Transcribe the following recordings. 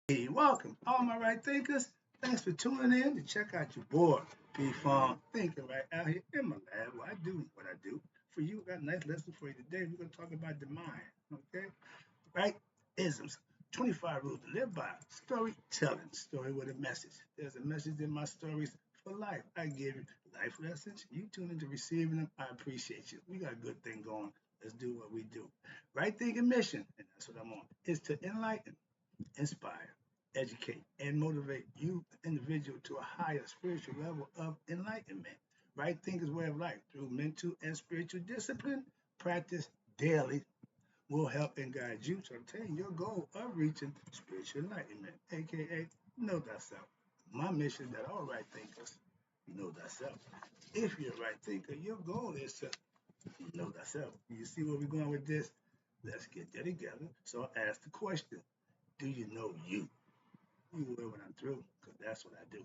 Hey, welcome, all my right thinkers. Thanks for tuning in to check out your boy, P Farm, thinking right out here in my lab. Where I do what I do. For you, got a nice lesson for you today. We're going to talk about the mind, okay? Right? Isms. 25 rules to live by. Storytelling. Story with a message. There's a message in my stories for life. I give you life lessons. You tune into receiving them. I appreciate you. We got a good thing going. Let's do what we do. Right thinking mission, and that's what I'm on, is to enlighten, inspire, educate, and motivate you, the individual, to a higher spiritual level of enlightenment. Right thinkers way of life through mental and spiritual discipline, practice daily will help and guide you to obtain your goal of reaching spiritual enlightenment, aka know thyself. My mission is that all right thinkers know thyself. If you're a right thinker, your goal is to know thyself. You see where we're going with this? Let's get that together. So I ask the question, do you know you? You will when I'm through, because that's what I do.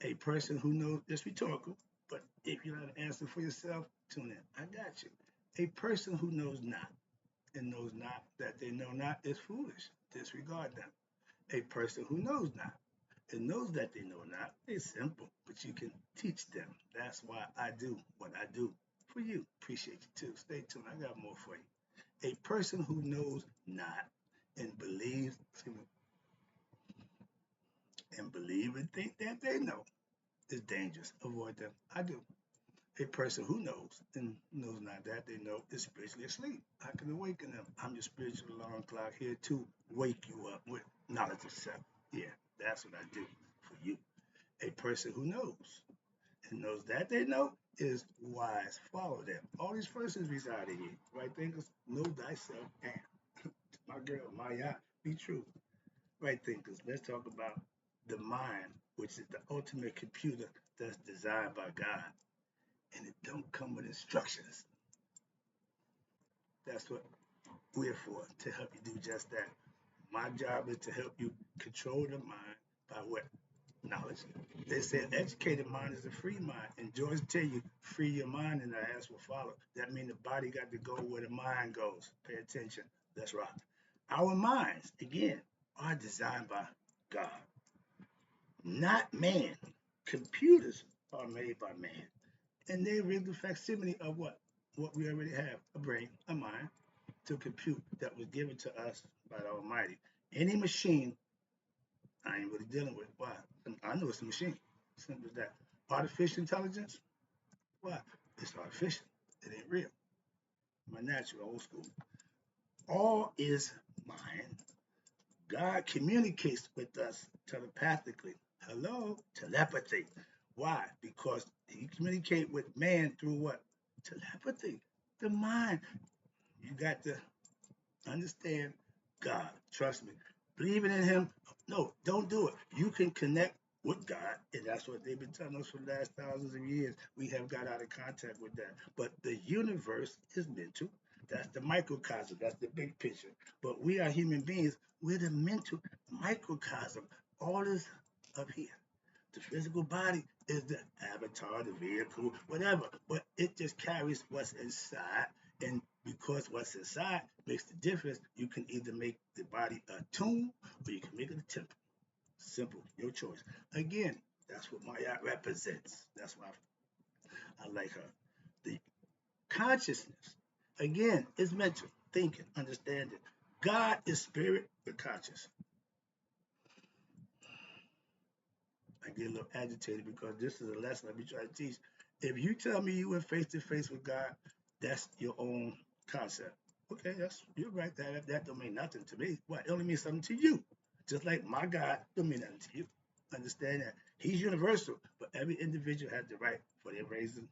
A person who knows, it's rhetorical, but if you have an answer for yourself, tune in. I got you. A person who knows not and knows not that they know not is foolish. Disregard them. A person who knows not and knows that they know not is simple, but you can teach them. That's why I do what I do for you. Appreciate you too. Stay tuned. I got more for you. A person who knows not and believes, and think that they know is dangerous. Avoid them. I do. A person who knows and knows not that they know is spiritually asleep. I can awaken them. I'm your spiritual alarm clock here to wake you up with knowledge of self. Yeah, that's what I do for you. A person who knows and knows that they know is wise. Follow them. All these persons reside in you. Right thinkers, know thyself and my girl, Maya, be true. Right thinkers, let's talk about the mind, which is the ultimate computer that's designed by God. And it don't come with instructions. That's what we're for, to help you do just that. My job is to help you control the mind by what? Knowledge. They say an educated mind is a free mind. And George tell you, free your mind and the ass will follow. That means the body got to go where the mind goes. Pay attention. Let's rock. Our minds, again, are designed by God, not man. Computers are made by man. And they read the facsimile of what? What we already have, a brain, a mind, to compute that was given to us by the Almighty. Any machine, I ain't really dealing with. Why? I know it's a machine. Simple as that. Artificial intelligence, why? It's artificial. It ain't real. My natural, old school. All is mind. God communicates with us telepathically. Hello? Telepathy. Why? Because he communicates with man through what? Telepathy. The mind. You got to understand God. Trust me. Believing in him. No, don't do it. You can connect with God, and that's what they've been telling us for the last thousands of years. We have got out of contact with that. But the universe is mental. That's the microcosm. That's the big picture. But we are human beings. We're the mental microcosm. All is up here. The physical body is the avatar, the vehicle, whatever. But it just carries what's inside. And because what's inside makes the difference, you can either make the body a tomb or you can make it a temple. Simple, your choice. Again, that's what Maya represents. That's why I like her. The consciousness, again, is mental, thinking, understanding. God is spirit, but conscious. I get a little agitated because this is a lesson I be trying to teach. If you tell me you went face to face with God, that's your own concept. Okay, that's you're right. That don't mean nothing to me. What? It only means something to you. Just like my God don't mean nothing to you. Understand that He's universal, but every individual has the right for their reason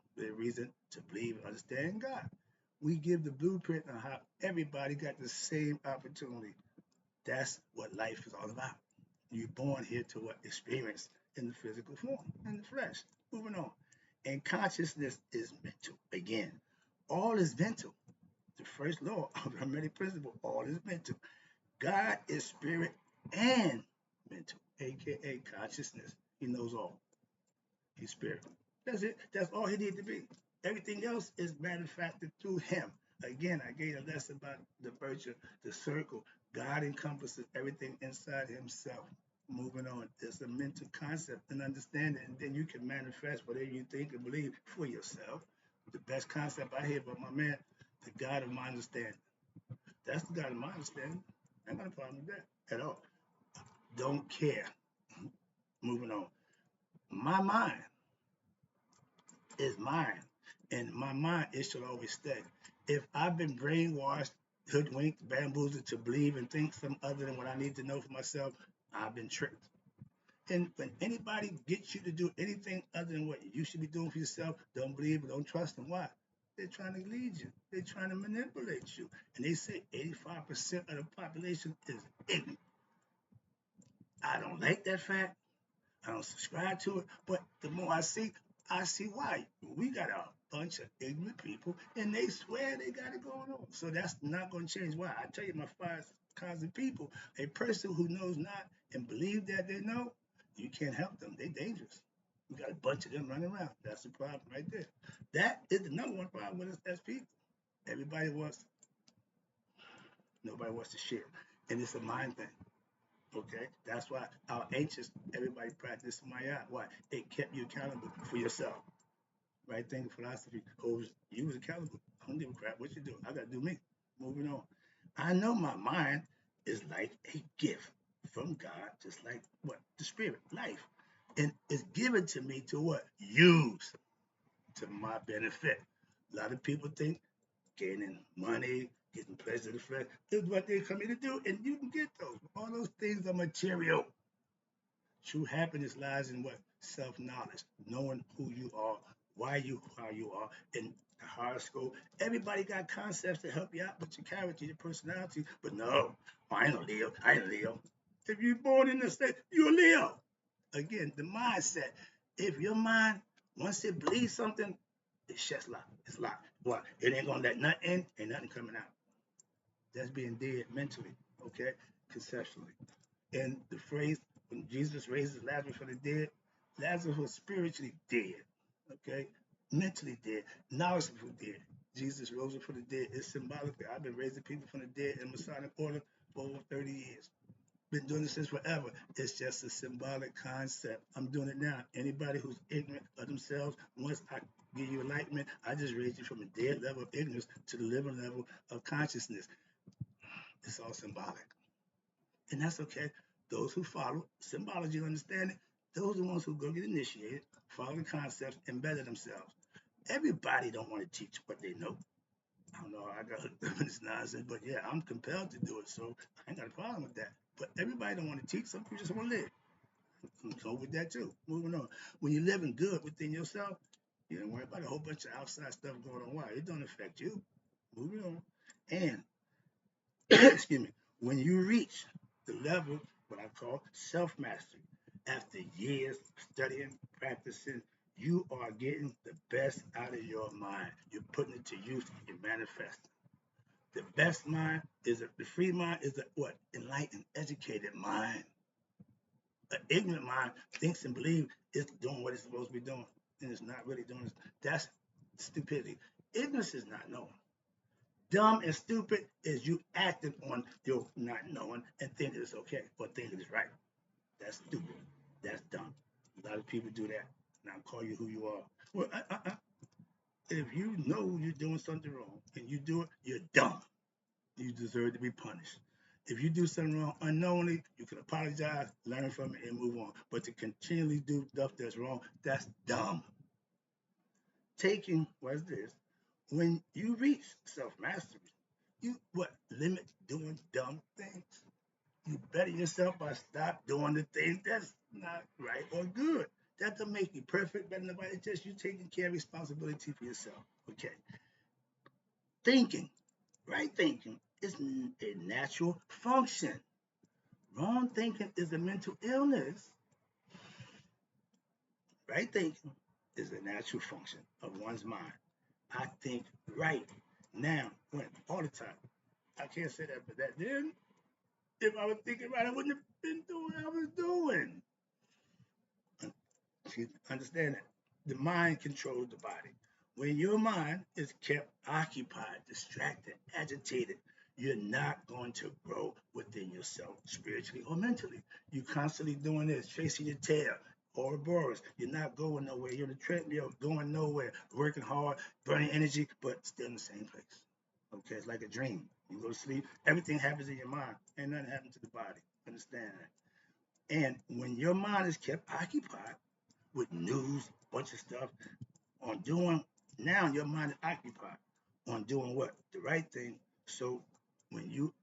to believe and understand God. We give the blueprint on how everybody got the same opportunity. That's what life is all about. You're born here to what? Experience in the physical form, in the flesh. Moving on. And consciousness is mental. Again, all is mental. The first law of the Hermetic principle, all is mental. God is spirit and mental, aka consciousness. He knows all. He's spirit. That's it. That's all he needs to be. Everything else is manufactured through him. Again, I gave a lesson about the virtue, the circle. God encompasses everything inside himself. Moving on, it's a mental concept and understanding, and then you can manifest whatever you think and believe for yourself. The best concept I hear about my man, the God of my understanding. That's the God of my understanding. I ain't got a problem with that at all. Don't care. Moving on. My mind is mine, and my mind, it should always stay. If I've been brainwashed, hoodwinked, bamboozled to believe and think some other than what I need to know for myself, I've been tricked. And when anybody gets you to do anything other than what you should be doing for yourself, don't believe, don't trust them. Why? They're trying to lead you. They're trying to manipulate you. And they say 85% of the population is ignorant. I don't like that fact. I don't subscribe to it. But the more I see why. We got a bunch of ignorant people, and they swear they got it going on. So that's not going to change. Why? I tell you, my 5,000 people, a person who knows not and believe that they know, you can't help them. They're dangerous. We got a bunch of them running around. That's the problem right there. That is the number one problem with us as people. Everybody wants, nobody wants to share. And it's a mind thing. Okay, that's why our ancients, everybody practiced Maya. Why? It kept you accountable for yourself. Right thing, philosophy holds you was accountable. I don't give a crap what you do. I gotta do me. Moving on. I know my mind is like a gift from God, just like what? The spirit, life. And it's given to me to what? Use to my benefit. A lot of people think gaining money, getting pleasure of the flesh is what they come here to do, and you can get those. All those things are material. True happiness lies in what? Self-knowledge, knowing who you are, why you how you are, and the horoscope. Everybody got concepts to help you out with your character, your personality. But no, I ain't a Leo. I ain't a Leo. If you're born in the state, you're a Leo. Again, the mindset. If your mind, once it believes something, it's just locked. It's locked. What? It ain't gonna let nothing in, ain't nothing coming out. That's being dead mentally, okay? Conceptually. And the phrase, when Jesus raises Lazarus from the dead, Lazarus was spiritually dead, okay? Mentally dead, knowledgeably dead. Jesus rose him from the dead. It's symbolically. I've been raising people from the dead in Masonic order for over 30 years. Been doing this since forever. It's just a symbolic concept. I'm doing it now. Anybody who's ignorant of themselves, once I give you enlightenment, I just raise you from a dead level of ignorance to the living level of consciousness. It's all symbolic. And that's okay. Those who follow symbology and understand it, those are the ones who go get initiated, follow the concepts, and better themselves. Everybody don't want to teach what they know. I don't know how I got hooked up in this nonsense, but yeah, I'm compelled to do it, so I ain't got a problem with that. But everybody don't want to teach. Some people just want to live. I'm so with that too. Moving on. When you're living good within yourself, you don't worry about a whole bunch of outside stuff going on. Why? It don't affect you. Moving on. And excuse me, when you reach the level, what I call self mastery, after years of studying, practicing, you are getting the best out of your mind. You're putting it to use, you're manifesting. The best mind is the free mind is a what? Enlightened, educated mind. An ignorant mind thinks and believes it's doing what it's supposed to be doing, and it's not really doing it. That's stupidity. Ignorance is not knowing. Dumb and stupid is you acting on your not knowing and thinking it's okay or thinking it's right. That's stupid. That's dumb. A lot of people do that. Now call you who you are. Well, if you know you're doing something wrong and you do it, you're dumb. You deserve to be punished. If you do something wrong unknowingly, you can apologize, learn from it, and move on. But to continually do stuff that's wrong, that's dumb. Taking, what's this? When you reach self-mastery, you what? Limit doing dumb things. You better yourself by stop doing the things that's not right or good. That doesn't make you perfect, better than nobody. It's just you taking care of responsibility for yourself. Okay. Thinking, right thinking, is a natural function. Wrong thinking is a mental illness. Right thinking is a natural function of one's mind. I think right now, when all the time. I can't say that, but that then, if I was thinking right, I wouldn't have been doing what I was doing. Understand that? The mind controls the body. When your mind is kept occupied, distracted, agitated, you're not going to grow within yourself spiritually or mentally. You're constantly doing this, chasing your tail. Ouroboros, you're not going nowhere. You're on the treadmill, going nowhere, working hard, burning energy, but still in the same place. Okay, it's like a dream. You go to sleep, everything happens in your mind, and nothing happens to the body. Understand that? And when your mind is kept occupied with news, bunch of stuff, on doing, now your mind is occupied on doing what? The right thing. So when you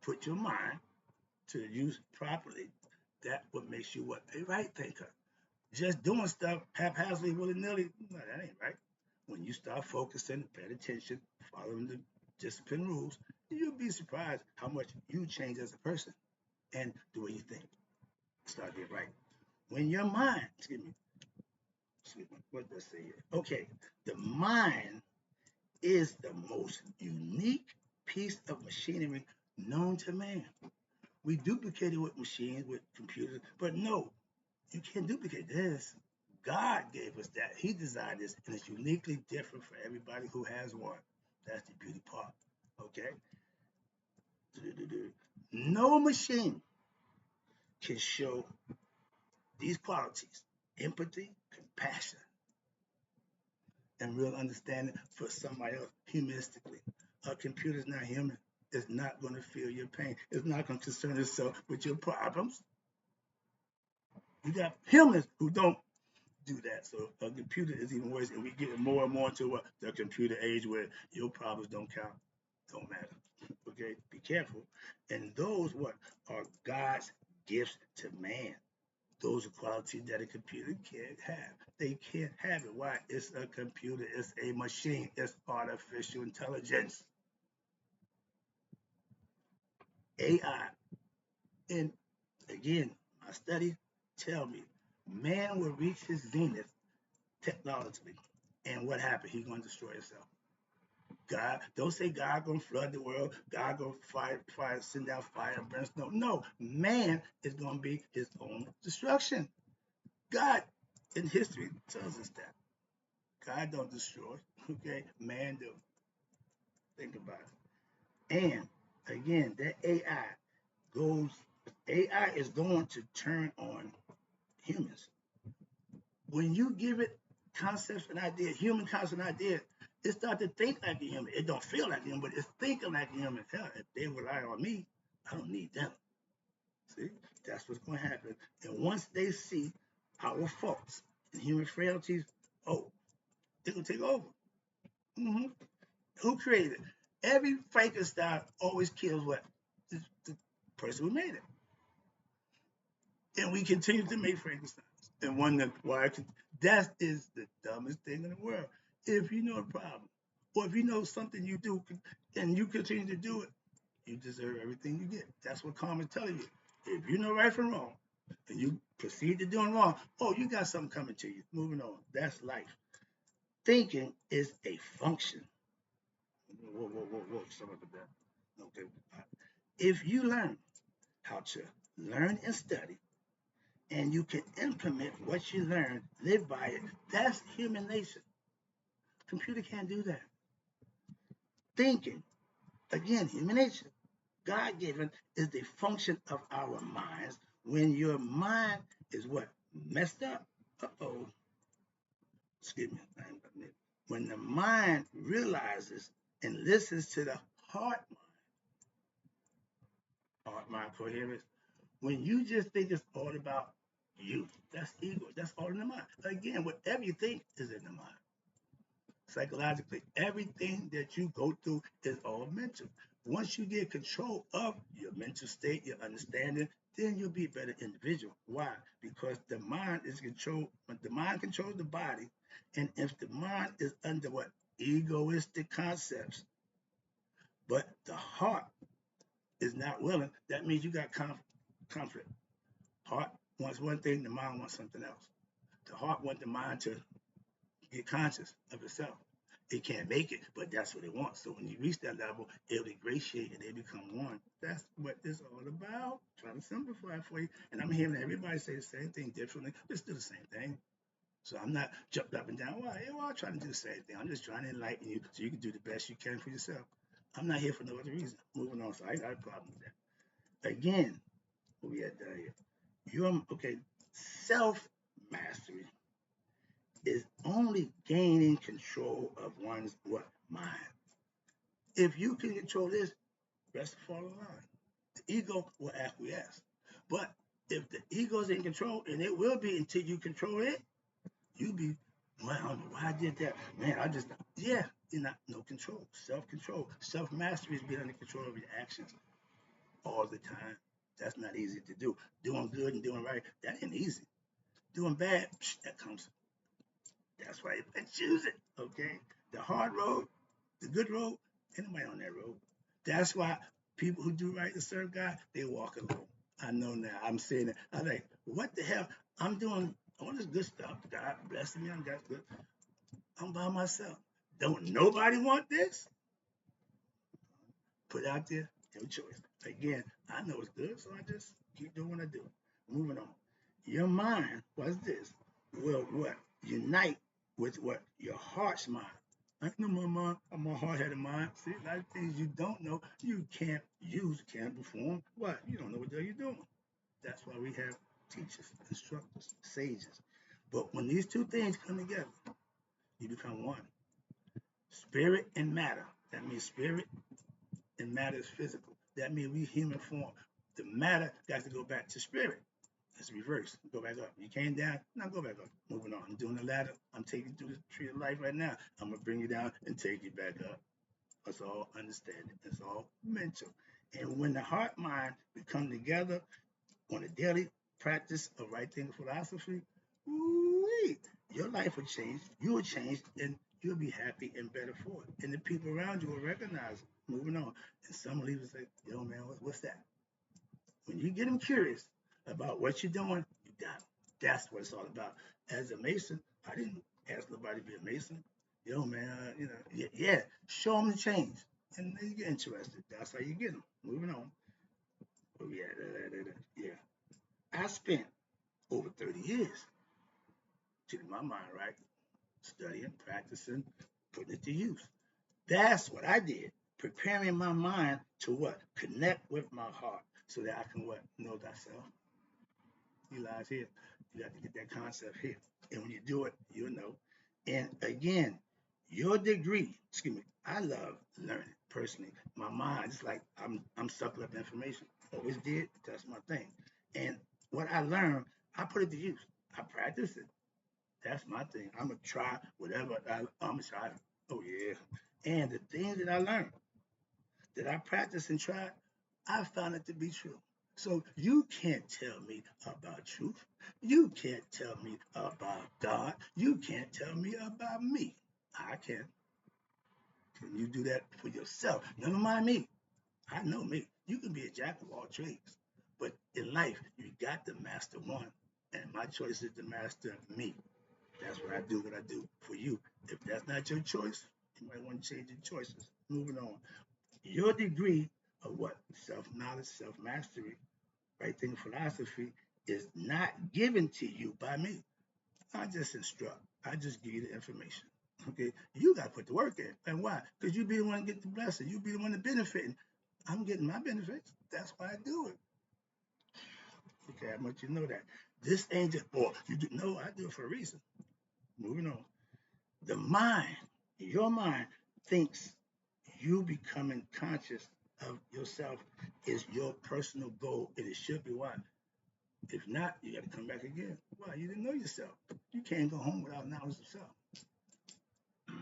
put your mind to use properly, that what makes you what? A right thinker. Just doing stuff haphazardly, willy-nilly, no, that ain't right. When you start focusing, paying attention, following the discipline rules, you'll be surprised how much you change as a person and the way you think. Start getting right. When your mind, excuse me, what does it say here? Okay, the mind is the most unique piece of machinery known to man. We duplicate it with machines, with computers, but no, you can't duplicate this. God gave us that. He designed this, and it's uniquely different for everybody who has one. That's the beauty part. Okay? No machine can show these qualities: empathy, compassion, and real understanding for somebody else humanistically. A computer's not human. It's not going to feel your pain. It's not going to concern itself with your problems. You got humans who don't do that. So a computer is even worse, and we get more and more into the computer age where your problems don't count, don't matter. Okay, be careful. And those what are God's gifts to man. Those are qualities that a computer can't have. They can't have it. Why? It's a computer. It's a machine. It's artificial intelligence. AI. And again, my study tell me man will reach his zenith technologically. And what happened? He's going to destroy himself. God, don't say God gonna flood the world. God gonna fire, send down fire and brimstone. No, man is gonna be his own destruction. God in history tells us that. God don't destroy. Okay, man do. Think about it. And again, that goes. AI is going to turn on humans. When you give it concepts and ideas, human concepts and ideas, it starts to think like a human. It don't feel like a human, but it's thinking like a human. Hell, if they rely on me, I don't need them. See, that's what's going to happen. And once they see our faults and human frailties, oh, they're going to take over. Mm-hmm. Who created it? Every Frankenstein always kills what? The person who made it. And we continue to make Frankensteins and wonder why. That is the dumbest thing in the world. If you know a problem, or if you know something you do and you continue to do it, you deserve everything you get. That's what karma's telling you. If you know right from wrong and you proceed to doing wrong, oh, you got something coming to you. Moving on. That's life. Thinking is a function. Whoa. Something like that. Okay. If you learn how to learn and study, and you can implement what you learn, live by it. That's human nature. Computer can't do that. Thinking, again, human nature, God given, is the function of our minds. When your mind is what? Messed up. Uh-oh. Excuse me. When the mind realizes and listens to the heart mind coherence, when you just think it's all about you, that's ego. That's all in the mind. Again, whatever you think is in the mind. Psychologically, everything that you go through is all mental. Once you get control of your mental state, your understanding, then you'll be a better individual. Why? Because the mind is controlled. The mind controls the body, and if the mind is under what? Egoistic concepts, but the heart is not willing, that means you got conflict. Heart wants one thing, the mind wants something else. The heart wants the mind to get conscious of itself. It can't make it, but that's what it wants. So when you reach that level, it'll ingratiate and they become one. That's what it's all about. Trying to simplify it for you. And I'm hearing everybody say the same thing differently. It's still the same thing. So I'm not jumped up and down. Well, we're all trying to do the same thing. I'm just trying to enlighten you so you can do the best you can for yourself. I'm not here for no other reason. Moving on. So I got a problem with that. Again, what we had down here. You're okay. Self mastery is only gaining control of one's what mind. If you can control this, rest will fall in line. The ego will acquiesce. But if the ego's in control, and it will be until you control it, you be, well, I don't know why I did that. Man, I just, yeah, you're not, no control. Self control. Self mastery is being under control of your actions all the time. That's not easy to do. Doing good and doing right, that ain't easy. Doing bad, that comes. That's why you choose it, okay? The hard road, the good road, ain't nobody on that road. That's why people who do right to serve God, they walk alone. I know now. I'm saying that. I'm like, what the hell? I'm doing all this good stuff. God blessing me. I'm got good. I'm by myself. Don't nobody want this? Put out there, no choice. Again, I know it's good, so I just keep doing what I do. Moving on. Your mind, what's this? Will what? Unite with what? Your heart's mind. I know my mind, I'm a hard-headed mind. See, a lot of things you don't know, you can't use, can't perform. What? You don't know what the hell you're doing. That's why we have teachers, instructors, sages. But when these two things come together, you become one. Spirit and matter. That means spirit and matter is physical. That means we human form. The matter got to go back to spirit. It's reverse. Go back up. You came down, now go back up. Moving on. I'm doing the ladder. I'm taking you through the tree of life right now. I'm gonna bring you down and take you back up. It's all understanding. It's all mental. And when the heart mind become together on a daily practice of right thinking philosophy, your life will change. You will change, and you'll be happy and better for it. And the people around you will recognize it. Moving on. And some leaders say, yo, man, what's that? When you get them curious about what you're doing, you got them. That's what it's all about. As a Mason, I didn't ask nobody to be a Mason. Yo, man, yeah, show them the change. And they get interested. That's how you get them. Moving on. Oh, yeah. I spent over 30 years, to my mind, right? Studying, practicing, putting it to use. That's what I did. Preparing my mind to what? Connect with my heart so that I can what? Know thyself. He lies here. You have to get that concept here. And when you do it, you'll know. And again, your degree, excuse me, I love learning personally. My mind, it's like I'm sucking up information. Always did. That's my thing. And what I learned, I put it to use. I practice it. That's my thing. I'm gonna try whatever I'm gonna try. Oh yeah. And the things that I learned, that I practiced and tried, I found it to be true. So you can't tell me about truth. You can't tell me about God. You can't tell me about me. I can. Can you do that for yourself? Never mind me. I know me. You can be a jack of all trades. But in life, you got to master one. And my choice is to master me. That's what I do for you. If that's not your choice, you might want to change your choices. Moving on. Your degree of what? Self-knowledge, self-mastery, right thinking philosophy is not given to you by me. I just instruct. I just give you the information. Okay, you got to put the work in. And why? Because you be the one to get the blessing. You be the one to benefit. I'm getting my benefits. That's why I do it. Okay, I want you to know that. This ain't just, or you do, no, I do it for a reason. Moving on. The mind, your mind thinks you becoming conscious of yourself is your personal goal, and it should be why. If not, you got to come back again. Why? You didn't know yourself. You can't go home without knowledge of self.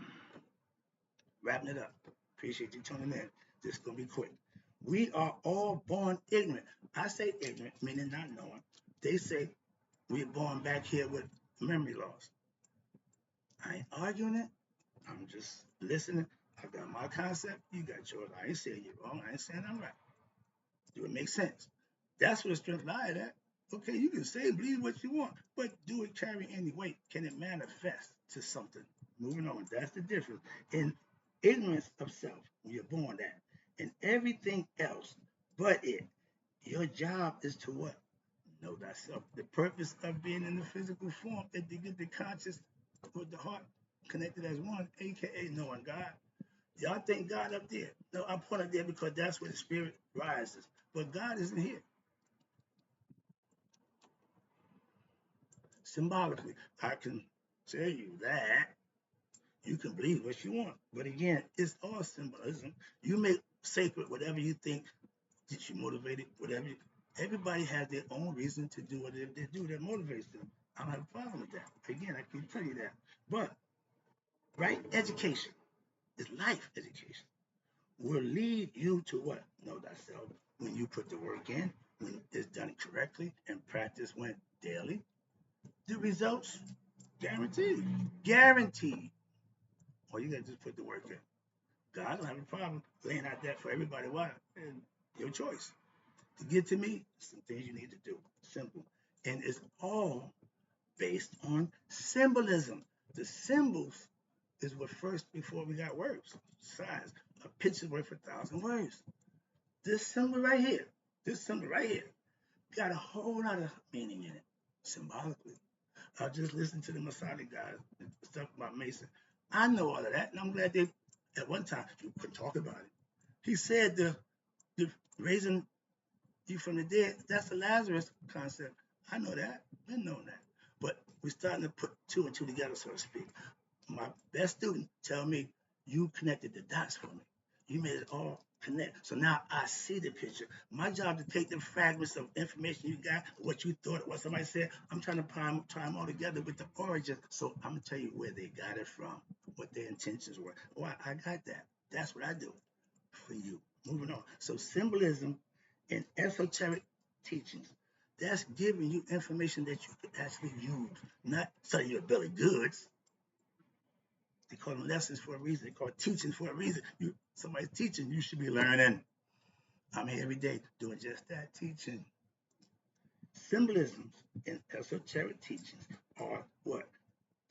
Wrapping it up. Appreciate you tuning in. This is going to be quick. We are all born ignorant. I say ignorant, meaning not knowing. They say we're born back here with memory loss. I ain't arguing it. I'm just listening. I got my concept. You got yours. I ain't saying you're wrong. I ain't saying I'm right. Do it make sense? That's where the strength lies at. Okay, you can say and believe what you want, but do it carry any weight? Can it manifest to something? Moving on. That's the difference. In ignorance of self, when you're born that, and everything else but it. Your job is to what? Know thyself. The purpose of being in the physical form is to get the conscious with the heart connected as one, aka knowing God. Y'all think God up there? No, I point up there because that's where the spirit rises. But God isn't here. Symbolically, I can tell you that you can believe what you want. But again, it's all symbolism. You make sacred whatever you think gets you motivated, whatever. Everybody has their own reason to do what they do that motivates them. I don't have a problem with that. Again, I can tell you that. But right education is life education. Will lead you to what? Know thyself. When you put the work in, when it's done correctly, and practice went daily, the results guaranteed. Guaranteed. Or you gotta just put the work in. God don't have a problem laying out that for everybody. Why? And your choice. To get to me, some things you need to do. Simple. And it's all based on symbolism. The symbols is what first before we got words. Signs. A picture's worth 1,000 words. This symbol right here, got a whole lot of meaning in it, symbolically. I just listened to the Masonic guys, stuff about Mason. I know all of that, and I'm glad they, at one time, you could talk about it. He said the raising you from the dead, that's the Lazarus concept. I know that. Been knowing that. But we're starting to put two and two together, so to speak. My best student tell me, you connected the dots for me. You made it all connect. So now I see the picture. My job to take the fragments of information you got, what you thought, what somebody said. I'm trying to tie them all together with the origin. So I'm gonna tell you where they got it from, what their intentions were. Why I got that. That's what I do for you. Moving on. So symbolism and esoteric teachings. That's giving you information that you can actually use, not selling you a bill of goods. They call them lessons for a reason. They call it teaching for a reason. Somebody's teaching, you should be learning. I'm here every day doing just that, teaching. Symbolisms and esoteric teachings are what?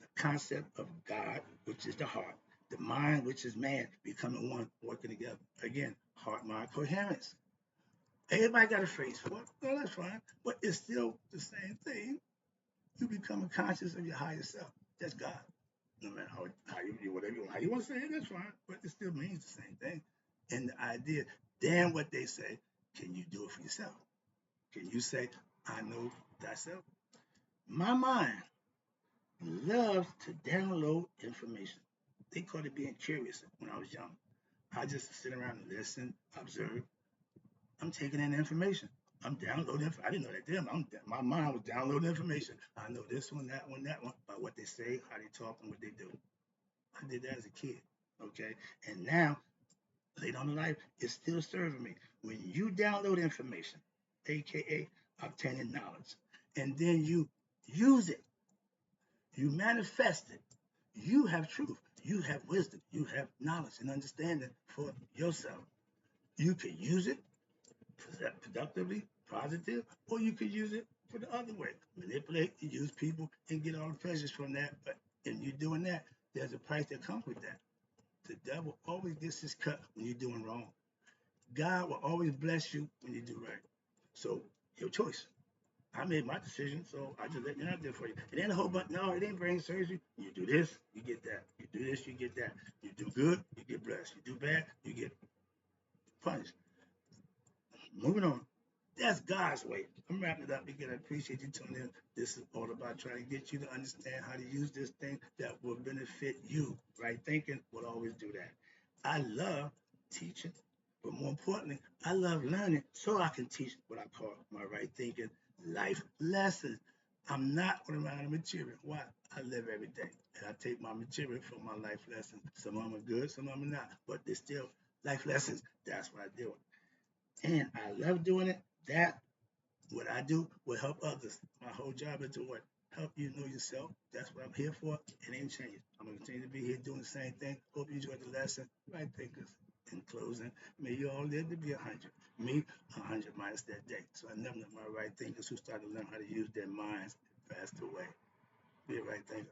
The concept of God, which is the heart, the mind, which is man, becoming one, working together. Again, heart-mind coherence. Everybody got a phrase for it. Well, that's fine. But it's still the same thing. You become conscious of your higher self. That's God. No matter how you whatever you want, how you want to say it, that's fine. But it still means the same thing. And the idea, damn what they say, can you do it for yourself? Can you say, I know thyself? My mind loves to download information. They called it being curious when I was young. I just sit around and listen, observe. I'm taking in information. I'm downloading. I didn't know that then. My mind was downloading information. I know this one, that one, that one, by what they say, how they talk, and what they do. I did that as a kid, okay? And now, later on in life, it's still serving me. When you download information, aka obtaining knowledge, and then you use it, you manifest it, you have truth, you have wisdom, you have knowledge and understanding for yourself. You can use it productively, positive, or you could use it for the other way. Manipulate and use people and get all the pleasures from that. But in you doing that, there's a price that comes with that. The devil always gets his cut when you're doing wrong. God will always bless you when you do right. So your choice. I made my decision, so I just let it out there for you. It ain't a whole bunch. No, it ain't brain surgery. You do this, you get that. You do this, you get that. You do good, you get blessed. You do bad, you get punished. Moving on. That's God's way. I'm wrapping it up again. I appreciate you tuning in. This is all about trying to get you to understand how to use this thing that will benefit you. Right thinking will always do that. I love teaching, but more importantly, I love learning so I can teach what I call my right thinking life lessons. I'm not going around the material. Why? I live every day. And I take my material from my life lessons. Some of them are good, some of them are not. But they're still life lessons. That's what I do. And I love doing it. That what I do will help others. My whole job is to what? Help you know yourself. That's what I'm here for. It ain't changing. I'm gonna continue to be here doing the same thing. Hope you enjoyed the lesson. Right thinkers. In closing, may you all live to be 100. Me, 100 minus that day. So I never know my right thinkers who started to learn how to use their minds passed away. Be a right thinker.